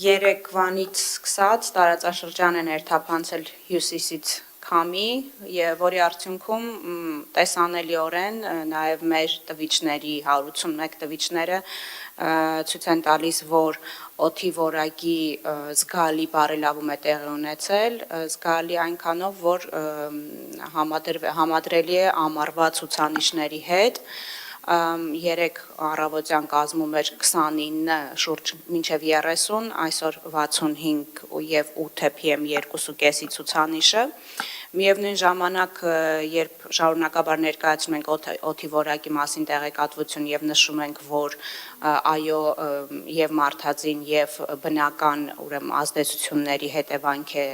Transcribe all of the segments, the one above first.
Երեկվանից սկսած տարածաշրջան են երթափանցել հյուսիսից քամի, որի արդյունքում տեսանելիորեն նաև մեր տվիչների 181 տվիչները ցույց են տալիս, որ օդի որակի զգալի բարելավում է տեղի ունեցել, զգալի այնքանով, որ համադրելի է ամառվա ցուցանիշների հետ։ Երեք առավոտյան կազմում էր 29, շուրջ մինչև 30, այսօր 65 և 8 PM 2.5-ի ցուցանիշը։ Միևնույն ժամանակ, երբ շարունակաբար ներկայացնում ենք օդի որակի մասին տեղեկատվություն և նշում ենք, որ այո և մարդածին և բնական ազդեցությունների հետևանք է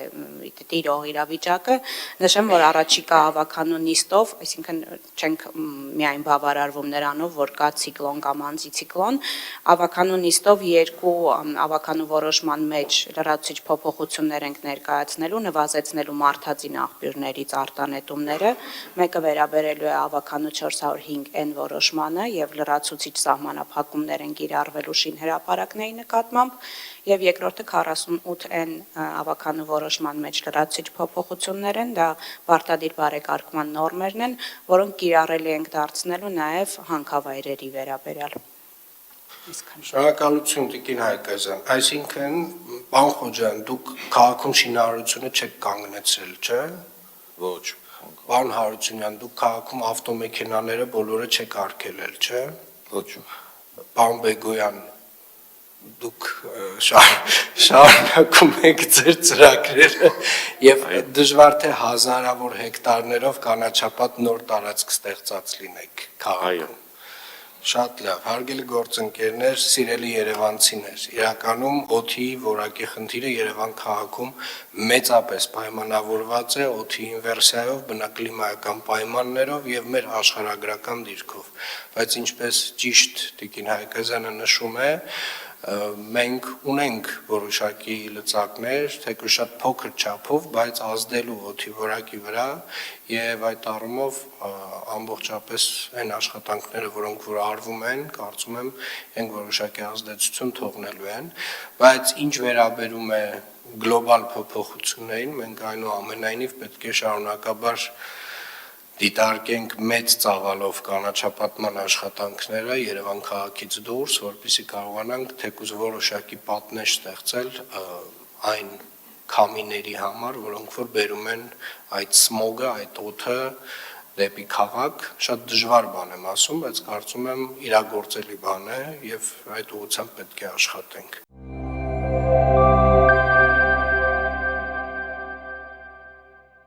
տիրող իրավիճակը, նշեմ, որ առաջիկա ավագանու նիստով, այսինքն չենք միայն բավարարվում նրանով, որ կա ցիկլոն կամ անտիցիկլոն, ավագանու նիստով երկու ավագանու որոշման մեջ լրացուցիչ փոփոխություններ ենք ներկայացնելու, նվազեցնելու մարդածին աղբյուրներից արտանետումները, մեկը վերաբերելու է ավագանու 405N որոշմանը և լրացուցիչ սահմանափակումներ են կիրառվելու շինհրապարակների նկատմամբ, և երկրորդը 48N ավագանու որոշման մեջ լրացուցիչ փոփոխություններ են, դա պարտադիր բարեկարգման նորմերն են, որոնք կիրառելի ենք դարձնելու նաև հանքավայրերի վերաբերյալ։ Շնորհակալություն Տիկին Հայկազյան, այսինքն պարոն Խոջյան, դուք քաղաքում շինարարությունը չեք կանգնեցրել, չէ՞։ Ոչ։ Պարոն Հարությունյան, դուք քաղաքում ավտոմեքենաները բոլորը չեք արգելել, չէ՞։ Ոչ։ Պարոն Բեգոյան, դուք շարունակում եք ձեր ծրագրերը և դժվար թե հազարավոր հեկտարներով կանաչապատ նոր տարածք ստեղծած լինեք քաղաքում։ Շատ լավ, հարգելի գործընկերներ, սիրելի երևանցիներ, իրականում օդի որակի խնդիրը Երևան քաղաքում մեծապես պայմանավորված է օդի ինվերսիայով, բնակլիմայական պայմաններով և մեր աշխարհագրական դիրքով, բայց ինչպես ճիշտ Տիկին Հայկազյանը նշում է, մենք ունենք որոշակի լծակներ, թեկուզ շատ փոքր չափով, բայց ազդելու օդի որակի վրա և այդ առումով ամբողջապես այն աշխատանքները, որոնք որ արվում են, կարծում եմ, իրենք որոշակի ազդեցություն թողնելու են, բայց ինչ վերաբերում է գլոբալ փոփոխություններին, մենք այնուամենայնիվ պետք է շարունակաբար դիտարկենք մեծ ծավալով կանաչապատման աշխատանքները Երևան քաղաքից դուրս, որպեսզի կարողանանք թեկուզ որոշակի պատնեշ ստեղծել այն քամիների համար, որոնք որ բերում են այդ սմոգը, այդ օդը դեպի քաղաք, շատ դժվար բան եմ ասում, բայց կարծում եմ իրագործելի բան է և այդ ուղղությամբ պետք է աշխատենք։